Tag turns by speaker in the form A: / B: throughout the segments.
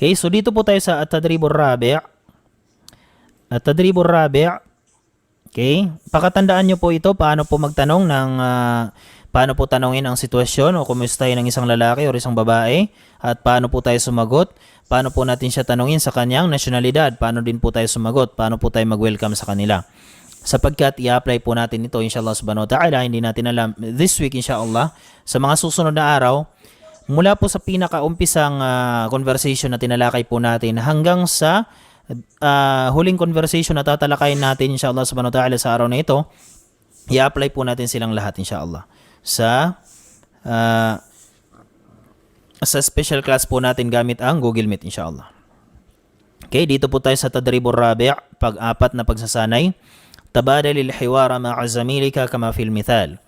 A: Okay, so dito po tayo sa at-tadribur rabi'. At-tadribur rabi'. Okay, pakatandaan nyo po ito paano po magtanong ng paano po tanongin ang sitwasyon o kumustahin ng isang lalaki o isang babae at paano po tayo sumagot, paano po natin siya tanongin sa kanyang nasyonalidad, paano din po tayo sumagot, paano po tayo mag-welcome sa kanila. Sapagkat i-apply po natin ito inshallah subhanahu wa ta'ala, hindi natin alam this week inshallah, sa mga susunod na araw, mula po sa pinakaumpisang conversation na tinalakay po natin hanggang sa huling conversation na tatalakayin natin inshallah subhanahu wa ta'ala sa araw na ito, i-apply po natin silang lahat inshallah sa special class po natin gamit ang Google Meet inshallah. Okay, dito po tayo sa tadribur rabi', pag-apat na pagsasanay. Tabadalil hiwara ma'a zamilika kama fil mithal.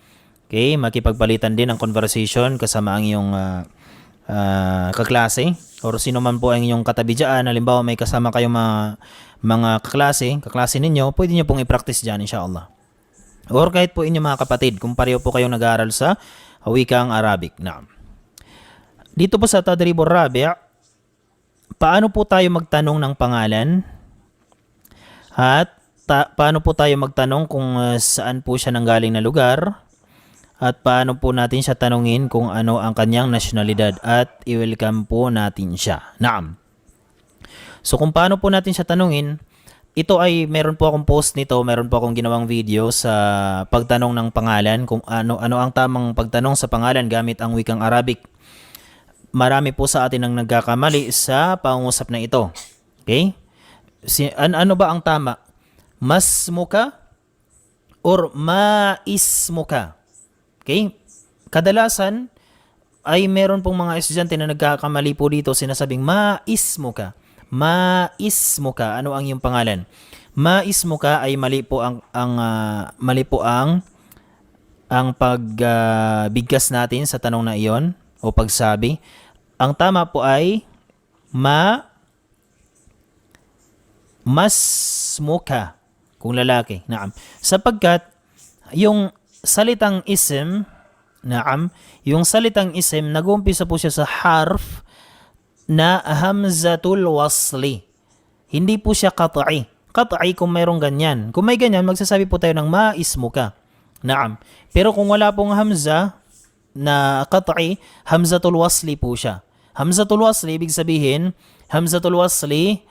A: Okay, makipagpalitan din ang conversation kasama ang iyong kaklase o sino man po ang inyong katabi dyan. Halimbawa may kasama kayong mga kaklase ninyo, pwede nyo pong i-practice dyan inshallah. Or kahit po inyong mga kapatid, kung pareho po kayong nag-aaral sa wikang Arabic. Naam. Dito po sa tadribur rabi', paano po tayo magtanong ng pangalan at paano po tayo magtanong kung saan po siya nanggaling na lugar at paano po natin siya tanungin kung ano ang kanyang nasyonalidad at i-welcome po natin siya. Naam. So kung paano po natin siya tanungin, ito ay meron po akong post nito, meron po akong ginawang video sa pagtanong ng pangalan, kung ano ang tamang pagtanong sa pangalan gamit ang wikang Arabic. Marami po sa atin ang nagkakamali sa pangungusap na ito. Okay? Ano ba ang tama? Masmuka or maismuka? Okay? Kadalasan ay meron pong mga estudyante na nagkakamali po dito, sinasabing maismuka. Maismuka, ano ang iyong pangalan? Maismuka ay mali po ang pagbigkas natin sa tanong na iyon o pagsabi. Ang tama po ay masmuka kung lalaki. Naam. Sapagkat yung salitang ism, naam, yung salitang ism, nag-uumpisa po siya sa harf na hamzatul wasli. Hindi po siya qat'i. Qat'i kung mayroong ganyan. Kung may ganyan, magsasabi po tayo ng maismuka. Naam. Pero kung wala pong hamza na qat'i, hamzatul wasli po siya. Hamzatul wasli, ibig sabihin, hamzatul wasli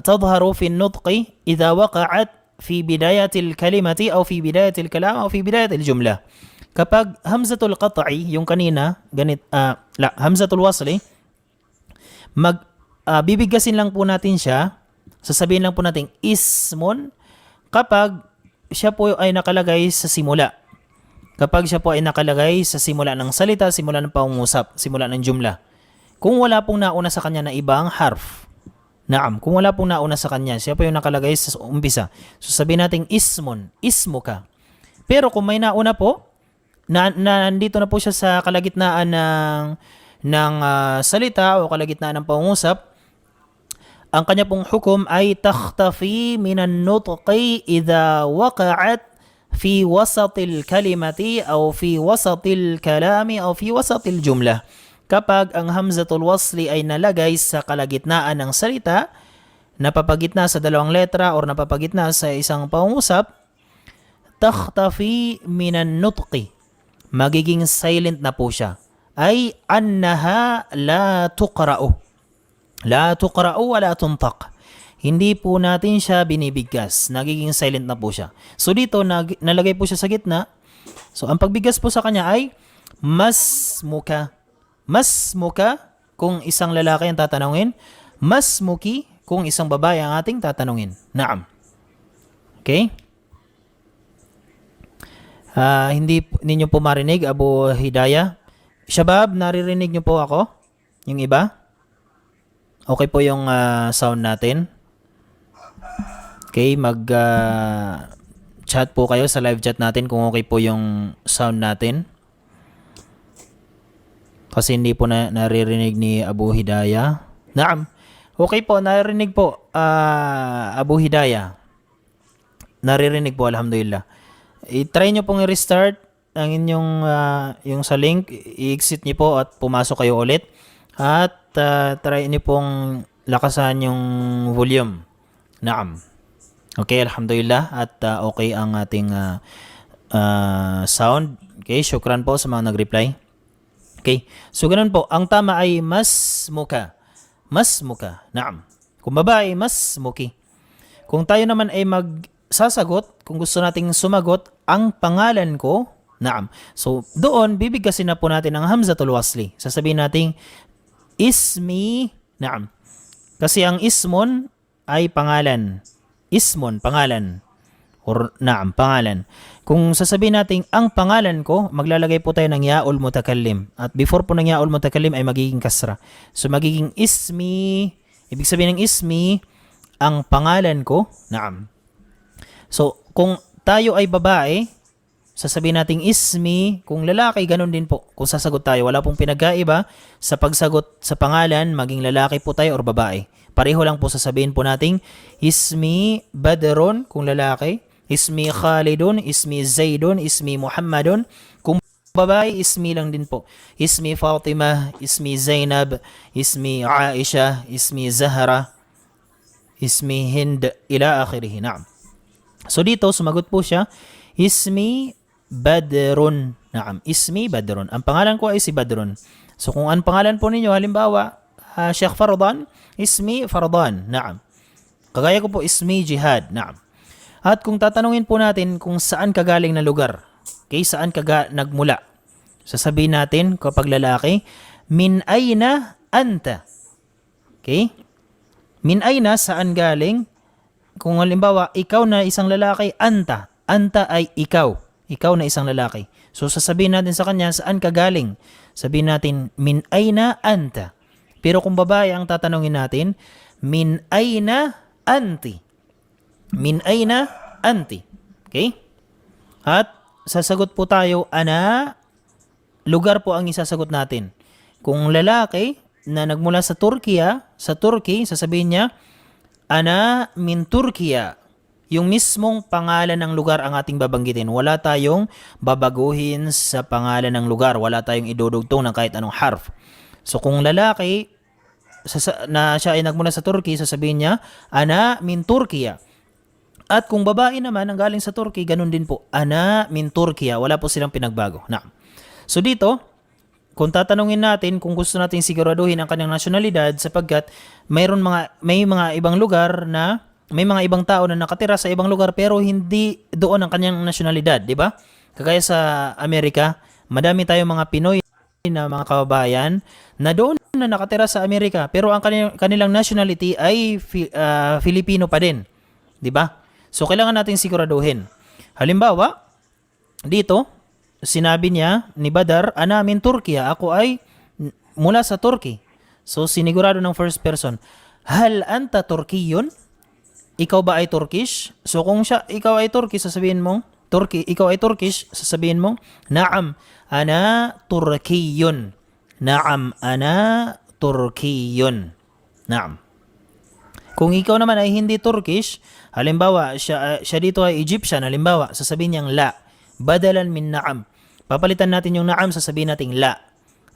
A: tadharu fi an-nutqi idha waqa'at في بداية الكلمة أو في بداية الكلام أو في بداية الجملة. Kapag hamzatul qat'i, yung kanina, hamzatul wasli, bibigkasin lang po natin siya, sasabihin lang po natin ismun kapag siya po ay nakalagay sa simula. Kapag siya po ay nakalagay sa simula ng salita, simula ng pangungusap, simula ng jumla. Kung wala pong nauna sa kanya na ibang harf. Naam, kung wala pong nauna sa kanya, siya po yung nakalagay sa umpisa. So sabihin natin ismun, ismuka. Pero kung may nauna po, nandito na po siya sa kalagitnaan ng salita o kalagitnaan ng pangungusap, ang kanya pong hukom ay takhtafi minan nutqi idha waqa'at fi wasatil kalimati o fi wasatil kalami o fi wasatil jumlah. Kapag ang hamzatul wasli ay nalagay sa kalagitnaan ng salita, napapagitna sa dalawang letra o napapagitna sa isang pangungusap, takhtafi minan nutqi. Magiging silent na po siya. Ay annaha la tuqra'u. La tuqra'u wa la tuntaq. Hindi po natin siya binibigkas. Nagiging silent na po siya. So dito, nalagay po siya sa gitna. So ang pagbigkas po sa kanya ay masmuka. Masmuka kung isang lalaki ang tatanungin, masmuki kung isang babae ang ating tatanungin. Naam. Okay? Hindi ninyo po marinig, Abu Hidayah. Shabab, naririnig nyo po ako? Yung iba? Okay po yung sound natin. Okay, chat po kayo sa live chat natin kung okay po yung sound natin. Kasi hindi po naririnig ni Abu Hidayah. Naam. Okay po, naririnig po Abu Hidayah. Naririnig po, alhamdulillah. I-try nyo pong i-restart ang inyong yung sa link. I-exit nyo po at pumasok kayo ulit. At try niyo pong lakasan yung volume. Naam. Okay, alhamdulillah. At okay ang ating sound. Okay, syukran po sa mga nag-reply. Okay, so ganun po. Ang tama ay mas muka. Mas muka. Naam. Kung babae, mas muki. Kung tayo naman ay magsasagot, kung gusto nating sumagot, ang pangalan ko, naam. So, doon, bibigkasin na po natin ang hamzatul wasli. Sasabihin natin, ismi, naam. Kasi ang ismon ay pangalan. Ismon, pangalan. Or naam, pangalan. Kung sasabihin natin ang pangalan ko, maglalagay po tayo ng yaul mutakallim. At before po ng yaul mutakallim ay magiging kasra. So magiging ismi, ibig sabihin ng ismi, ang pangalan ko, naam. So kung tayo ay babae, sasabihin natin ismi, kung lalaki, ganun din po. Kung sasagot tayo, wala pong pinagkaiba sa pagsagot sa pangalan, maging lalaki po tayo or babae. Pareho lang po sasabihin po natin, ismi Badrun, kung lalaki, ismi Khalidun, ismi Zaidun, ismi Muhammadun. Kung babae, ismi lang din po. Ismi Fatima, ismi Zainab, ismi Aisha, ismi Zahra, ismi Hind, ila akhirih. Naam. So dito, sumagot po siya, ismi Badrun. Naam, ismi Badrun. Ang pangalan ko ay si Badrun. So kung ang pangalan po ninyo, halimbawa, Sheikh Fardan, ismi Fardan. Naam. Kagaya ko po, ismi Jihad. Naam. At kung tatanungin po natin kung saan ka galing na lugar, okay, saan ka nagmula, sasabihin natin kapag lalaki, min ayna anta. Okay? Min ayna, saan galing? Kung halimbawa, ikaw na isang lalaki, anta. Anta ay ikaw. Ikaw na isang lalaki. So sasabihin natin sa kanya, saan ka galing? Sabihin natin, min ayna anta. Pero kung babae ang tatanungin natin, min ayna anti. Min ayna anti. Okay? At sasagot po tayo, ana, lugar po ang isasagot natin. Kung lalaki na nagmula sa Turkiya, sa Turkey, sasabihin niya, ana min Turkiya. Yung mismong pangalan ng lugar ang ating babanggitin. Wala tayong babaguhin sa pangalan ng lugar. Wala tayong idudugtong ng kahit anong harf. So kung lalaki na siya ay nagmula sa Turkey, sasabihin niya, ana min Turkiya. At kung babae naman ang galing sa Turkey, ganun din po, ana min Turkiya. Wala po silang pinagbago. Na. So dito, kung tatanungin natin kung gusto nating siguraduhin ang kanyang nasyonalidad sapagkat may mga ibang lugar na may mga ibang tao na nakatira sa ibang lugar pero hindi doon ang kanyang nasyonalidad, di ba? Kagaya sa Amerika, madami tayong mga Pinoy na mga kababayan na doon na nakatira sa Amerika pero ang kanilang nationality ay Filipino pa din, di ba? So kailangan nating siguraduhin. Halimbawa, dito sinabi niya ni Badar, ana min Turkiya, ako ay mula sa Turkey. So sinigurado ng first person, hal anta Turkiyun? Ikaw ba ay Turkish? So kung ikaw ay Turkish, sasabihin mo, ikaw ay Turkish, sasabihin mo, na'am, ana Turkiyun. Na'am, ana Turkiyun. Na'am. Kung ikaw naman ay hindi Turkish, halimbawa, siya dito ay Egyptian, halimbawa, sasabihin niyang la, badalan min na'am. Papalitan natin yung na'am, sasabihin natin la.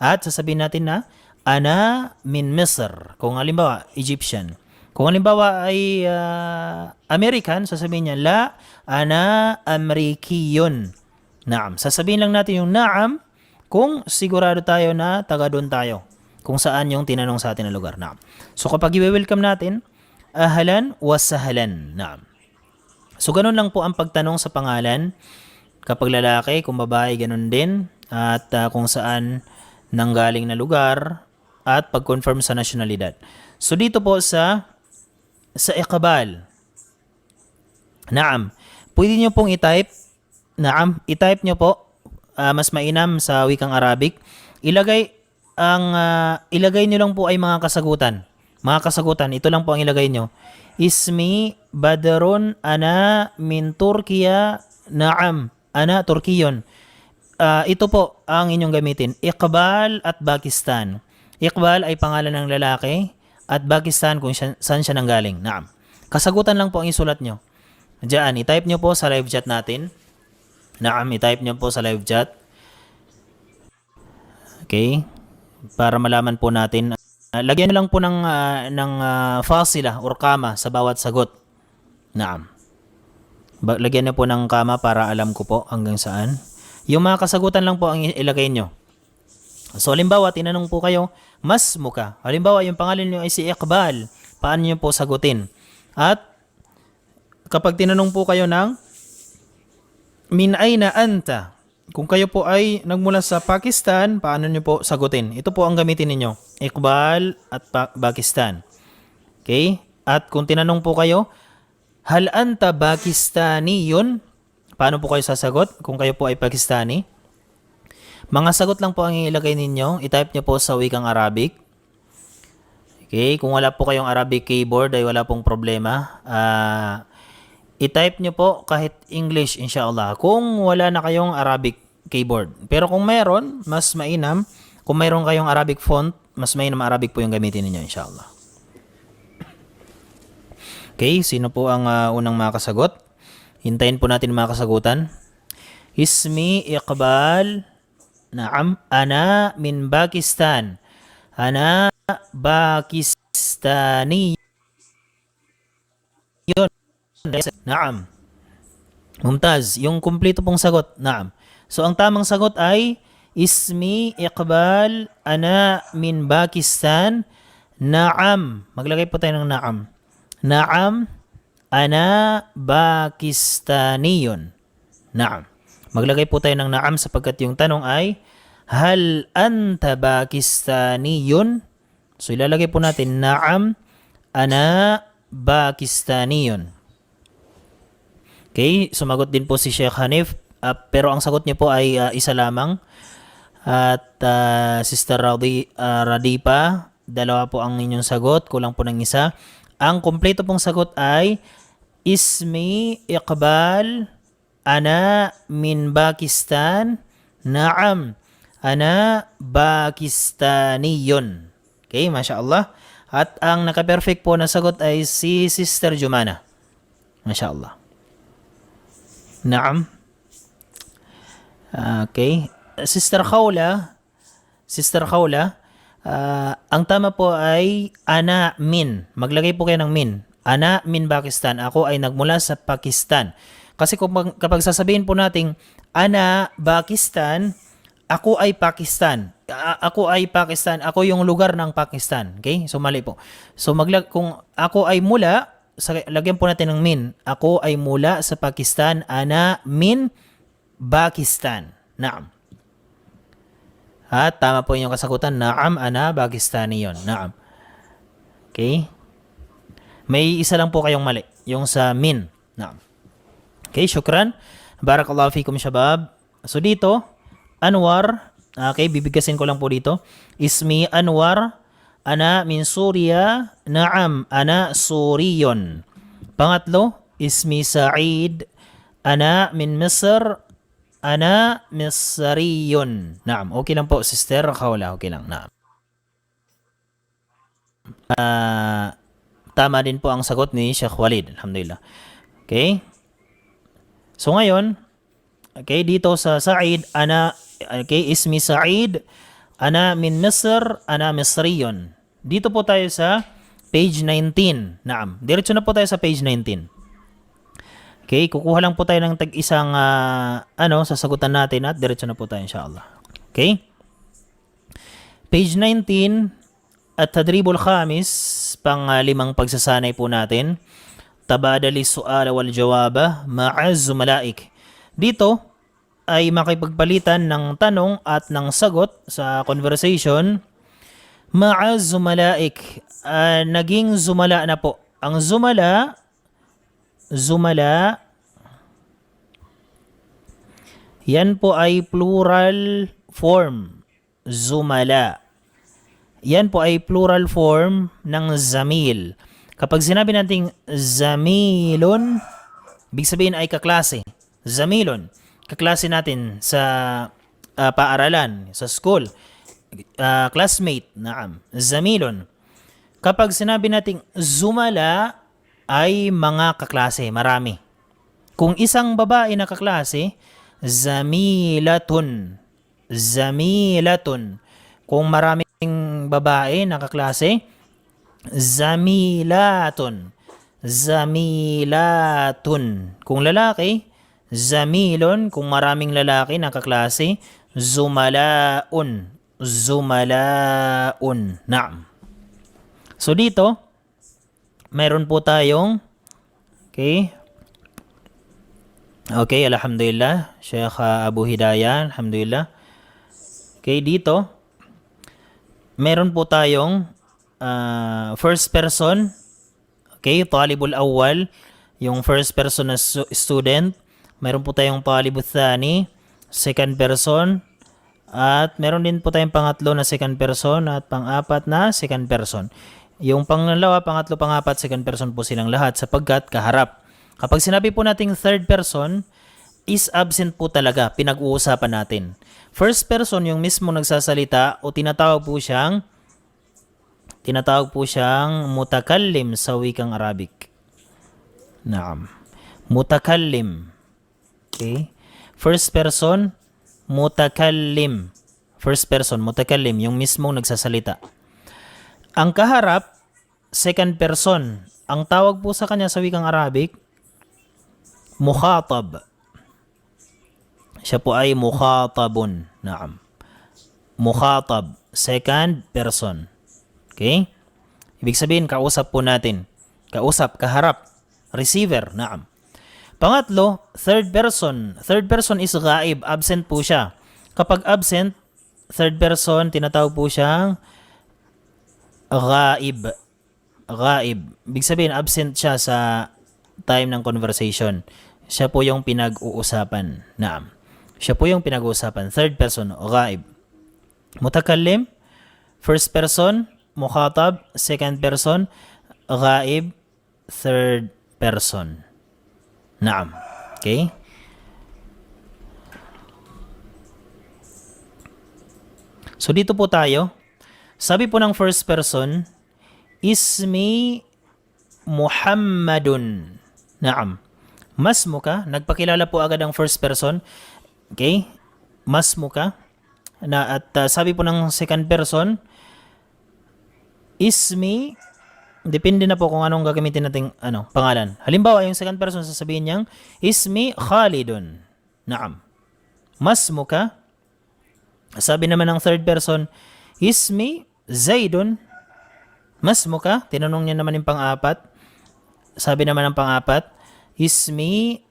A: At sasabihin natin na, ana min Misr. Kung halimbawa, Egyptian. Kung halimbawa ay American, sasabihin niya, la, ana Amerikiyun. Naam. Sasabihin lang natin yung naam kung sigurado tayo na taga doon tayo. Kung saan yung tinanong sa atin na lugar. Naam. So kapag i-welcome natin, ahlan wa sahlan. Naam. So ganun lang po ang pagtanong sa pangalan. Kapag lalaki, kung babae, ganun din. At kung saan nanggaling na lugar at pag-confirm sa nasyonalidad. So dito po sa iqbal. Naam. Pwede nyo pong i-type. Naam. I-type nyo po. Mas mainam sa wikang Arabic. Ilagay nyo lang po ay mga kasagutan. Mga kasagutan. Ito lang po ang ilagay nyo. Ismi Badrun ana min Turkiya. Naam. Ana Turkiyun. Ito po ang inyong gamitin. Iqbal at Pakistan. Iqbal ay pangalan ng lalaki. At Pakistan kung saan siya nanggaling. Naam. Kasagutan lang po ang isulat nyo. Diyan, i-type nyo po sa live chat natin. Naam, i-type nyo po sa live chat. Okay. para malaman po natin. Lagyan nyo lang po ng fasila or kama sa bawat sagot. Naam. Lagyan nyo po ng kama para alam ko po hanggang saan. Yung mga kasagutan lang po ang ilagay nyo. So, halimbawa, tinanong po kayo, mas muka. Halimbawa, yung pangalan nyo ay si Iqbal. Paano nyo po sagutin? At kapag tinanong po kayo ng min aina anta, kung kayo po ay nagmula sa Pakistan, paano nyo po sagutin? Ito po ang gamitin ninyo. Iqbal at Pakistan. Okay? At kung tinanong po kayo, hal anta Pakistaniyun? Paano po kayo sasagot kung kayo po ay Pakistani? Mga sagot lang po ang ilagay ninyo. I-type nyo po sa wikang Arabic. Okay? Kung wala po kayong Arabic keyboard ay wala pong problema. I-type nyo po kahit English inshallah. Kung wala na kayong Arabic keyboard. Pero kung mayroon, mas mainam. Kung mayroon kayong Arabic font, mas mainam Arabic po yung gamitin ninyo inshallah. Okay, sino po ang unang makasagot? Hintayin po natin mga kasagutan. Ismi Iqbal. Naam, ana min Pakistan. Ana Pakistani. Yun. Naam. Mumtaz, yung kumpleto pong sagot. Naam. So ang tamang sagot ay Ismi Iqbal, ana min Pakistan. Naam. Maglagay po tayo ng naam. Naam, ana Pakistaniyun. Naam. Maglagay po tayo ng naam sapagkat yung tanong ay hal anta Pakistaniyun? So ilalagay po natin naam, ana Pakistaniyun. Okay, sumagot din po si Sheikh Hanif, pero ang sagot niya po ay isa lamang. At Sister Radipa, dalawa po ang inyong sagot, kulang po ng isa. Ang kumpleto pong sagot ay Ismi Iqbal, ana min Pakistan. Naam, ana Pakistaniyun. Okay, mashallah. At ang naka-perfect po na sagot ay si Sister Jumana. Mashallah. Naam. Okay. Sister Khawla, ang tama po ay ana min. Maglagay po kayo ng min. Ana min Pakistan. Ako ay nagmula sa Pakistan. Kasi kapag sasabihin po nating ana Pakistan, ako ay Pakistan. Ako ay Pakistan. Ako yung lugar ng Pakistan. Okay? So mali po. So kung ako ay mula, lagyan po natin ng min. Ako ay mula sa Pakistan. Ana min Pakistan. Naam. At tama po yung kasagutan. Naam, ana Pakistaniyun. Naam. Okay? May isa lang po kayong mali. Yung sa min. Naam. Okay, syukran. Barakallahu fikum shabab. So dito, Anwar. Okay, bibigkasin ko lang po dito. Ismi Anwar. Ana min Suriya. Naam, ana Suriyun. Pangatlo, Ismi Sa'id. Ana min Misr. Ana Misriyun. Naam, okay lang po, Sister Khawla. Okay lang, naam. Tama din po ang sagot ni Sheikh Walid. Alhamdulillah. Okay. So ngayon, okay, dito sa Sa'id, okay, Ismi Sa'id, ana min Misr, ana Misriyun. Dito po tayo sa page 19. Naam. Diretso na po tayo sa page 19. Okay, kukuha lang po tayo ng tag-isang sasagutan natin at diretso na po tayo inshallah. Okay? Page 19 at tadribul khamis, pang limang pagsasanay po natin. Tabadali su'ala wal jawaba ma'az zumalaik. Dito ay makipagpalitan ng tanong at ng sagot sa conversation. Ma'az zumalaik. Naging zumala na po. Ang zumala, yan po ay plural form. Zumala. Yan po ay plural form ng zamil. Kapag sinabi nating zamilun, ibig sabihin ay kaklase. Zamilun, kaklase natin sa paaralan, sa school. Classmate, naam. Zamilun. Kapag sinabi nating zumala, ay mga kaklase, marami. Kung isang babae na kaklase, zamilatun. Zamilatun. Kung maraming babae na kaklase, zamilatun. Zamilatun. Kung lalaki, zamilun. Kung maraming lalaki na kaklase, zumalaun. Zumalaun. Naam. So dito, mayroon po tayong, okay, alhamdulillah. Sheikh Abu Hidayah, alhamdulillah. Okay, dito, meron po tayong first person. Okay, talibul awwal, yung first person na student. Meron po tayong talibul thani, second person. At meron din po tayong pangatlo na second person at pang-apat na second person. Yung pangalawa, pangatlo, pang-apat, second person po silang lahat sapagkat kaharap. Kapag sinabi po nating third person, is absent po talaga, pinag-uusapan natin. First person, yung mismo nagsasalita o tinatawag po siyang mutakallim sa wikang Arabic. Naam. Mutakallim. Okay? First person, mutakallim. First person, mutakallim, yung mismong nagsasalita. Ang kaharap, second person. Ang tawag po sa kanya sa wikang Arabic, mukhatab. Siya po ay mukhatabun. Naam. Mukhatab, second person. Okay? Ibig sabihin, kausap po natin. Kausap, kaharap, receiver, naam. Pangatlo, third person. Third person is ghaib, absent po siya. Kapag absent, third person, tinatawag po siyang ghaib. Ghaib. Ibig sabihin, absent siya sa time ng conversation. Siya po yung pinag-uusapan. Naam. Siya po yung pinag-uusapan. Third person, ghaib. Mutakallim, first person, mukhatab, second person, ghaib, third person. Naam. Okay? So dito po tayo. Sabi po ng first person, ismi Muhammadun. Naam. Masmuka, nagpakilala po agad ang first person. Okay? Masmuka. At sabi po ng second person, ismi, depende na po kung anong gagamitin nating pangalan. Halimbawa, yung second person sasabihin niyang, ismi Khalidun. Naam. Masmuka. Sabi naman ng third person, ismi Zaidun. Masmuka. Tinanong niya naman yung pang-apat. Sabi naman ng pang-apat, ismi,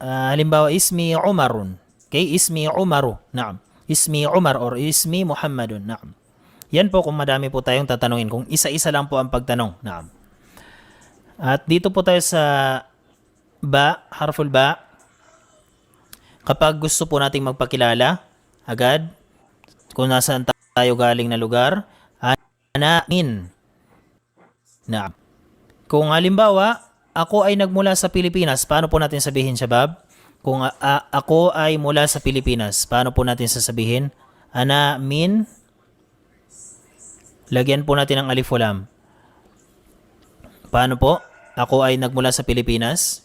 A: halimbawa, ismi Umarun. Okay? Ismi Umaru. Naam. Ismi Umar or ismi Muhammadun. Naam. Yan po kung madami po tayong tatanungin. Kung isa-isa lang po ang pagtanong. Naam. At dito po tayo sa ba, harful ba. Kapag gusto po nating magpakilala, agad, kung nasaan tayo galing na lugar, ana, min. Naam. Kung halimbawa, ako ay nagmula sa Pilipinas, paano po natin sabihin, Shabab? Kung ako ay mula sa Pilipinas, paano po natin sasabihin? Ana, min. Lagyan po natin ang alif o lam. Paano po? Ako ay nagmula sa Pilipinas.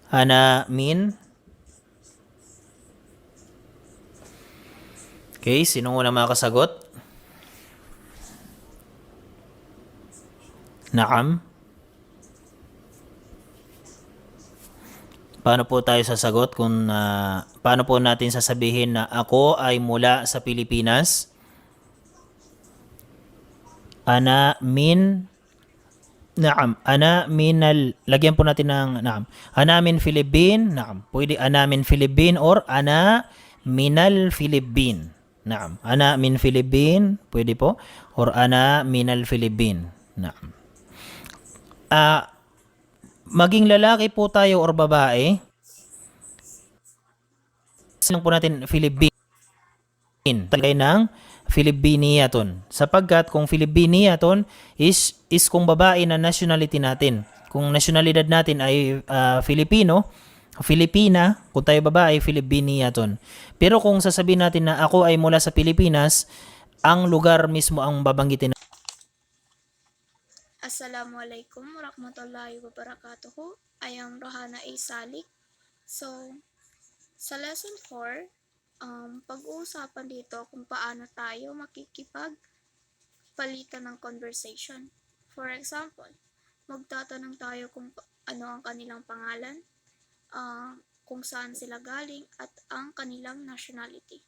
A: Ana min. Okay, sino unang makakasagot? Naam. Paano po tayo sasagot kung paano po natin sasabihin na ako ay mula sa Pilipinas? Ana min, naam, ana minal, lagyan po natin ng naam. Ana min Philippine, naam. Pwede ana min Philippine or ana minal Philippine. Naam. Ana min Philippine, pwede po. Or ana minal Philippine. Naam. Maging lalaki po tayo or babae, lang po natin Philippine. Talagay ng Filipiniaton. Sapagkat kung Filipiniaton is kung babae na nationality natin. Kung nationalidad natin ay Filipino, Filipina, kung tayo babae, Filipiniaton. Pero kung sasabihin natin na ako ay mula sa Pilipinas, ang lugar mismo ang babanggitin.
B: Assalamualaikum warahmatullahi wabarakatuh. I am Rohana A. Salik. So, sa lesson 4, pag-uusapan dito kung paano tayo makikipagpalitan ng conversation. For example, magtatanong tayo kung ano ang kanilang pangalan, kung saan sila galing, at ang kanilang nationality.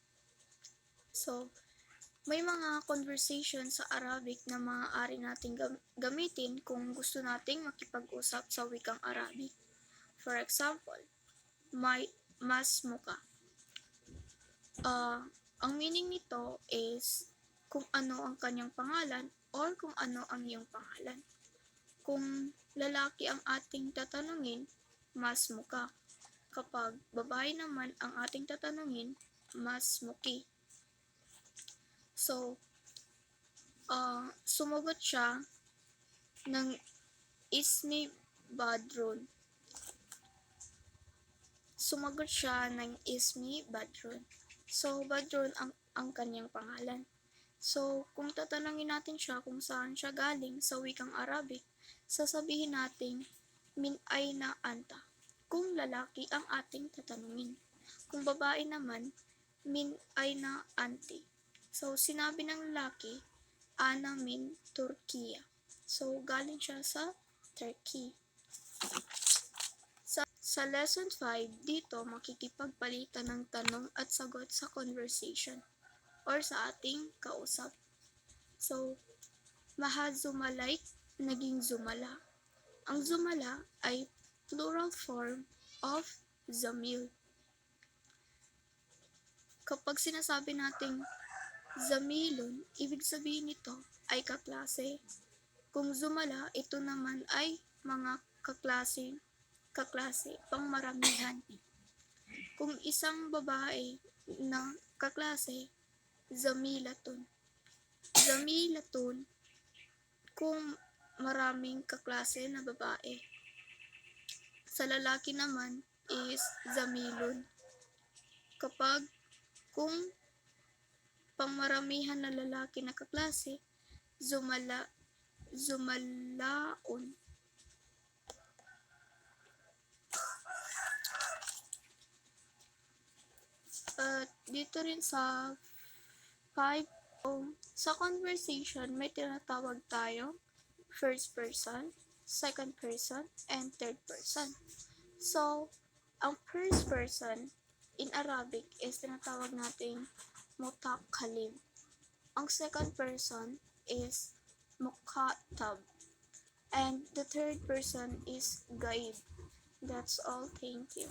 B: So, may mga conversation sa Arabic na maaari nating gamitin kung gusto nating makipag-usap sa wikang Arabic. For example, mas muka. Ang meaning nito is kung ano ang kanyang pangalan or kung ano ang iyong pangalan. Kung lalaki ang ating tatanungin, mas muka. Kapag babae naman ang ating tatanungin, mas muki. So, sumagot siya ng Ismi Badrun. Sumagot siya ng Ismi Badrun. So, Badrun ang kanyang pangalan. So, kung tatanungin natin siya kung saan siya galing sa wikang Arabic, sasabihin natin, min aina anta, kung lalaki ang ating tatanungin. Kung babae naman, min aina anti. So, sinabi ng lalaki, ana min Turkiya. So, galing siya sa Turkey. Sa lesson 5, dito makikipagpalitan ng tanong at sagot sa conversation or sa ating kausap. So, mahazumalay, naging zumala. Ang zumala ay plural form of zamil. Kapag sinasabi nating zamilun, ibig sabihin nito ay kaklase. Kung zumala, ito naman ay mga kaklase, pangmaramihan. Kung isang babae na kaklase, zamilatun. Zamilatun kung maraming kaklase na babae. Sa lalaki naman is zamilun. Kung pangmaramihan na lalaki na kaklase, zumalaon. At dito rin sa 5, sa conversation may tinatawag tayong first person, second person, and third person. So, ang first person in Arabic is tinatawag nating mutakalim. Ang second person is mukatab. And the third person is gaib. That's all. Thank you.